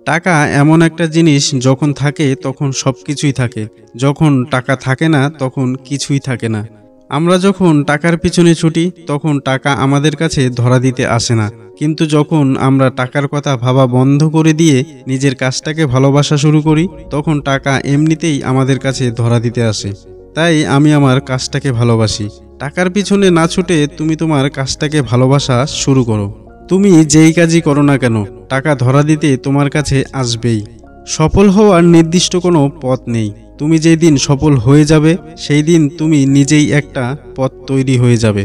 টাকা এমন একটা জিনিস, যখন থাকে তখন সবকিছুই থাকে, যখন টাকা থাকে না তখন কিছুই থাকে না। আমরা যখন টাকার পিছনে ছুটি তখন টাকা আমাদের কাছে ধরা দিতে আসে না, কিন্তু যখন আমরা টাকার কথা ভাবা বন্ধ করে দিয়ে নিজের কাজটাকে ভালোবাসা শুরু করি তখন টাকা এমনিতেই আমাদের কাছে ধরা দিতে আসে। তাই আমি আমার কাজটাকে ভালোবাসি। টাকার পিছনে না ছুটে তুমি তোমার কাজটাকে ভালোবাসা শুরু করো। তুমি যেই কাজই করো না কেন, টাকা ধরা দিতে তোমার কাছে আসবেই। সফল হওয়ার নির্দিষ্ট কোনো পথ নেই। তুমি যেই দিন সফল হয়ে যাবে সেই দিন তুমি নিজেই একটা পথ তৈরি হয়ে যাবে।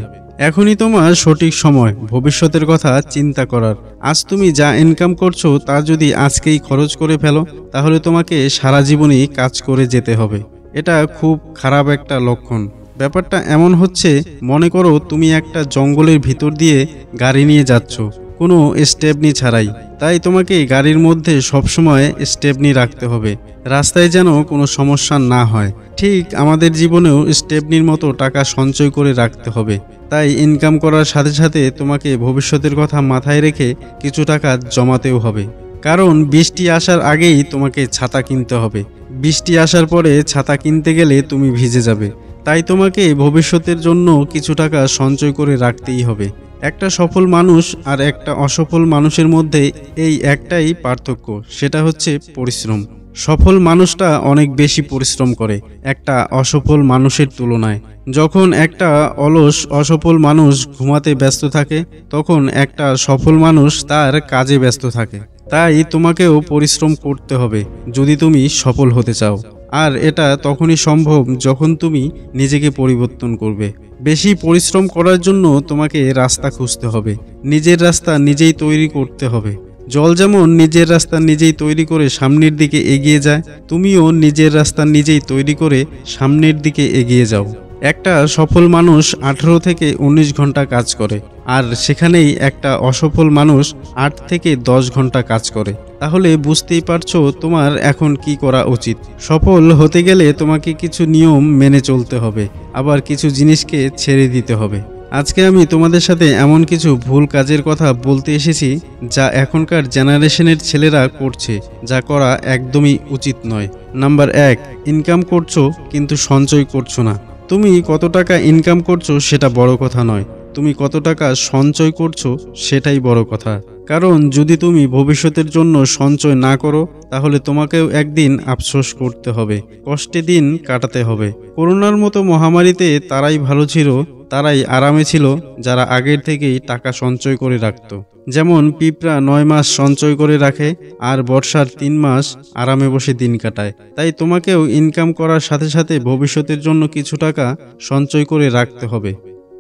এখনই তোমার সঠিক সময় ভবিষ্যতের কথা চিন্তা করার। আজ তুমি যা ইনকাম করছো তা যদি আজকেই খরচ করে ফেলো তাহলে তোমাকে সারা জীবনই কাজ করে যেতে হবে। এটা খুব খারাপ একটা লক্ষণ। ব্যাপারটা এমন হচ্ছে, মনে করো তুমি একটা জঙ্গলের ভিতর দিয়ে গাড়ি নিয়ে যাচ্ছ কোনো স্টেপনি ছাড়াই। তাই তোমাকে গাড়ির মধ্যে সবসময় স্টেপনি রাখতে হবে, রাস্তায় যেন কোনো সমস্যা না হয়। ঠিক আমাদের জীবনেও স্টেপনির মতো টাকা সঞ্চয় করে রাখতে হবে। তাই ইনকাম করার সাথে সাথে তোমাকে ভবিষ্যতের কথা মাথায় রেখে কিছু টাকা জমাতেও হবে। কারণ বৃষ্টি আসার আগেই তোমাকে ছাতা কিনতে হবে। বৃষ্টি আসার পরে ছাতা কিনতে গেলে তুমি ভিজে যাবে। তাই তোমাকে ভবিষ্যতের জন্য কিছু টাকা সঞ্চয় করে রাখতেই হবে। একটা সফল মানুষ আর একটা অসফল মানুষের মধ্যে এই একটাই পার্থক্য, সেটা হচ্ছে পরিশ্রম। সফল মানুষটা অনেক বেশি পরিশ্রম করে একটা অসফল মানুষের তুলনায়। যখন একটা অলস অসফল মানুষ ঘুমাতে ব্যস্ত থাকে তখন একটা সফল মানুষ তার কাজে ব্যস্ত থাকে। তাই তোমাকেও পরিশ্রম করতে হবে যদি তুমি সফল হতে চাও। আর এটা তখনই সম্ভব যখন তুমি নিজেকে পরিবর্তন করবে। বেশি পরিশ্রম করার জন্য তোমাকে রাস্তা খুঁজতে হবে, নিজের রাস্তা নিজেই তৈরি করতে হবে। জল যেমন নিজের রাস্তা নিজেই তৈরি করে সামনের দিকে এগিয়ে যায়, তুমিও নিজের রাস্তা নিজেই তৈরি করে সামনের দিকে এগিয়ে যাও। একটা সফল মানুষ 18 থেকে 19 ঘন্টা কাজ করে, আর সেখানেই একটা অসফল মানুষ 8 থেকে 10 ঘন্টা কাজ করে। তাহলে বুঝতেই পারছো তোমার এখন কি করা উচিত। সফল হতে গেলে তোমাকে কিছু নিয়ম মেনে চলতে হবে, আবার কিছু জিনিসকে ছেড়ে দিতে হবে। আজকে আমি তোমাদের সাথে এমন কিছু ভুল কাজের কথা বলতে এসেছি যা এখনকার জেনারেশনের ছেলেরা করছে, যা করা একদমই উচিত নয়। নাম্বার 1, ইনকাম করছো কিন্তু সঞ্চয় করছো না। তুমি কত টাকা ইনকাম করছো সেটা বড় কথা নয়, তুমি কত টাকা সঞ্চয় করছো সেটাই বড় কথা। কারণ যদি তুমি ভবিষ্যতের জন্য সঞ্চয় না করো তাহলে তোমাকেও একদিন আফসোস করতে হবে, কষ্টে দিন কাটাতে হবে। করোনার মতো মহামারীতে তারাই ভালো ছিল, তারাই আরামে ছিল যারা আগের থেকেই টাকা সঞ্চয় করে রাখত। যেমন পিঁপড়া 9 মাস সঞ্চয় করে রাখে আর বর্ষার 3 মাস আরামে বসে দিন কাটায়। তাই তোমাকেও ইনকাম করার সাথে সাথে ভবিষ্যতের জন্য কিছু টাকা সঞ্চয় করে রাখতে হবে।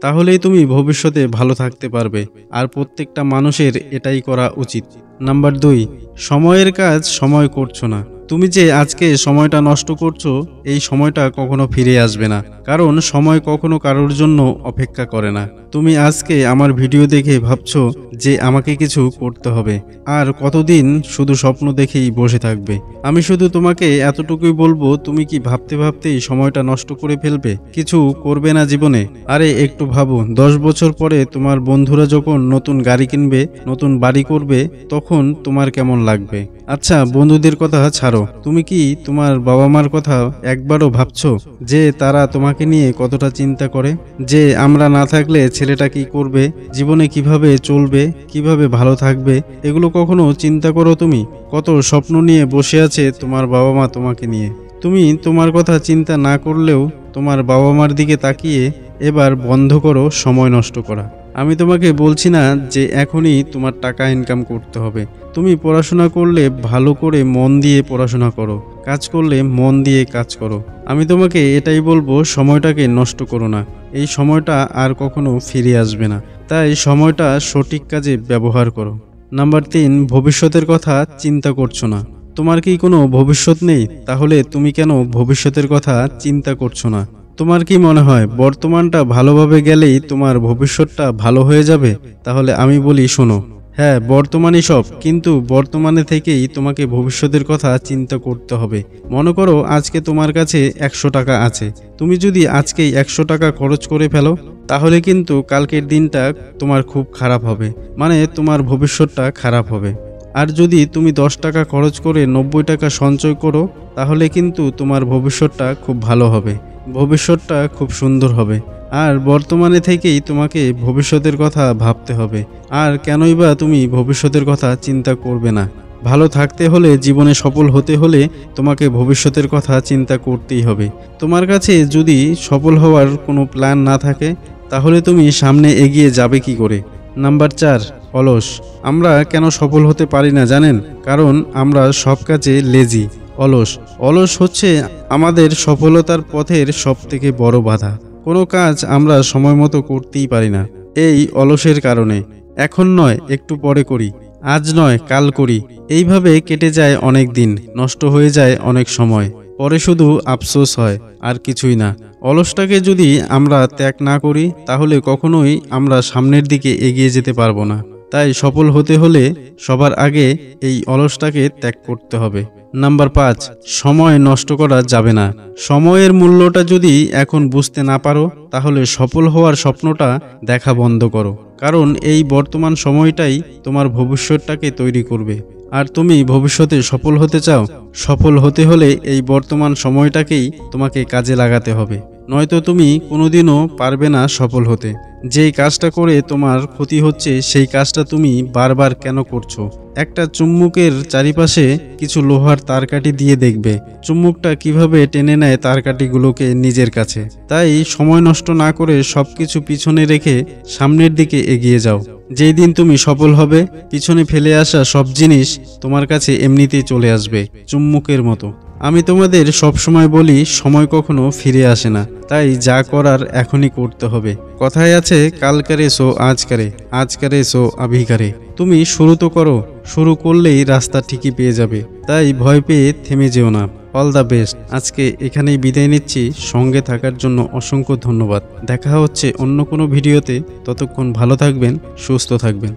তাহলেই তুমি ভবিষ্যতে ভালো থাকতে পারবে। আর প্রত্যেকটা মানুষের এটাই করা উচিত। নাম্বার 2, সময়ের কাজ সময় করছো না। তুমি যে আজকে সময়টা নষ্ট করছো এই সময়টা কখনো ফিরে আসবে না, কারণ সময় কখনো কারোর জন্য অপেক্ষা করে না। তুমি আজকে আমার ভিডিও দেখে ভাবছো যে আমাকে কিছু করতে হবে, আর কতদিন শুধু স্বপ্ন দেখেই বসে থাকবে। আমি শুধু তোমাকে এতটুকুই বলবো, তুমি কি ভাবতে ভাবতেই সময়টা নষ্ট করে ফেলবে, কিছু করবে না জীবনে? আরে একটু ভাবো, 10 বছর পরে তোমার বন্ধুরা যখন নতুন গাড়ি কিনবে, নতুন বাড়ি করবে, তখন তোমার কেমন লাগবে? আচ্ছা বন্ধুদের কথা ছাড়ো, তুমি কি তোমার বাবা মার কথা একবারও ভাবছো যে তারা তোমাকে নিয়ে কতটা চিন্তা করে? যে আমরা না থাকলে ছেলেটা কি করবে, জীবনে কিভাবে চলবে, কিভাবে ভালো থাকবে, এগুলো কখনো চিন্তা করো? তুমি কত স্বপ্ন নিয়ে বসে আছে তোমার বাবা মা তোমাকে নিয়ে। তুমি তোমার কথা চিন্তা না করলেও তোমার বাবা মার দিকে তাকিয়ে এবার বন্ধ করো সময় নষ্ট করা। আমি তোমাকে বলছি না যে এখনই তোমার টাকা ইনকাম করতে হবে। তুমি পড়াশোনা করলে ভালো করে মন দিয়ে পড়াশোনা করো, কাজ করলে মন দিয়ে কাজ করো। আমি তোমাকে এটাই বলবো, সময়টাকে নষ্ট করো না। এই সময়টা আর কখনো ফিরে আসবে না, তাই সময়টা সঠিক কাজে ব্যবহার করো। নাম্বার 3, ভবিষ্যতের কথা চিন্তা করছো না। তোমার কি কোনো ভবিষ্যৎ নেই? তাহলে তুমি কেন ভবিষ্যতের কথা চিন্তা করছো না? তোমার কি মনে হয় বর্তমানটা ভালোভাবে গেলেই তোমার ভবিষ্যৎটা ভালো হয়ে যাবে? তাহলে আমি বলি শোনো, হ্যাঁ বর্তমানই সব, কিন্তু বর্তমানে থেকেই তোমাকে ভবিষ্যতের কথা চিন্তা করতে হবে। মনে করো আজকে তোমার কাছে 100 টাকা আছে, তুমি যদি আজকেই 100 টাকা খরচ করে ফেলো তাহলে কিন্তু কালকের দিনটা তোমার খুব খারাপ হবে, মানে তোমার ভবিষ্যৎটা খারাপ হবে। আর যদি তুমি 10 টাকা খরচ করে 90 টাকা সঞ্চয় করো, তাহলে কিন্তু তোমার ভবিষ্যৎটা খুব ভালো হবে, ভবিষ্যৎটা খুব সুন্দর হবে। আর বর্তমানে থেকেই তোমাকে ভবিষ্যতের কথা ভাবতে হবে। আর কেনই বা তুমি ভবিষ্যতের কথা চিন্তা করবে না? ভালো থাকতে হলে, জীবনে সফল হতে হলে তোমাকে ভবিষ্যতের কথা চিন্তা করতেই হবে। তোমার কাছে যদি সফল হওয়ার কোনো প্ল্যান না থাকে, তাহলে তুমি সামনে এগিয়ে যাবে কি করে? নাম্বার 4, অলস। আমরা কেন সফল হতে পারি না জানেন? কারণ আমরা সব কাজে লেজি, অলস। অলস হচ্ছে আমাদের সফলতার পথের সবথেকে বড় বাধা। কোনো কাজ আমরা সময় মতো করতেই পারি না এই অলসের কারণে। এখন নয়, একটু পরে করি, আজ নয়, কাল করি, এইভাবে কেটে যায় অনেক দিন, নষ্ট হয়ে যায় অনেক সময়, পরে শুধু আফসোস হয়, আর কিছুই না। অলসটাকে যদি আমরা ত্যাগ না করি, তাহলে কখনোই আমরা সামনের দিকে এগিয়ে যেতে পারবো না। তাই সফল হতে হলে সবার আগে এই অলসটাকে ত্যাগ করতে হবে। নাম্বার 5, সময় নষ্ট করা যাবে না। সময়ের মূল্যটা যদি এখন বুঝতে না পারো, তাহলে সফল হওয়ার স্বপ্নটা দেখা বন্ধ করো। কারণ এই বর্তমান সময়টাই তোমার ভবিষ্যৎটাকে তৈরি করবে। আর তুমি ভবিষ্যতে সফল হতে চাও? সফল হতে হলে এই বর্তমান সময়টাকেই তোমাকে কাজে লাগাতে হবে, নয়তো তুমি কোনোদিনও পারবে না সফল হতে। যেই কাজটা করে তোমার ক্ষতি হচ্ছে, সেই কাজটা তুমি বারবার কেন করছো? একটা চুম্বকের চারিপাশে কিছু লোহার তারকাঠি দিয়ে দেখবে চুম্বকটা কিভাবে টেনে নেয় তারকাঠিগুলোকে নিজের কাছে। তাই সময় নষ্ট না করে সবকিছু পিছনে রেখে সামনের দিকে এগিয়ে যাও। যেই দিন তুমি সফল হবে, পিছনে ফেলে আসা সব জিনিস তোমার কাছে এমনিতেই চলে আসবে, চুম্বকের মতো। আমি তোমাদের সবসময় বলি, সময় কখনো ফিরে আসে না, তাই যা করার এখনই করতে হবে। কথায় আছে, কাল করে সো আজ করে, আজ করে সো আভি করে। তুমি শুরু তো করো, শুরু করলেই রাস্তা ঠিকই পেয়ে যাবে। তাই ভয় পেয়ে থেমে যেও না। All the best. আজকে এখানেই বিদায় নিচ্ছি। সঙ্গে থাকার জন্য অসংখ্য ধন্যবাদ। দেখা হচ্ছে অন্য কোনো ভিডিওতে। ততক্ষণ ভালো থাকবেন, সুস্থ থাকবেন।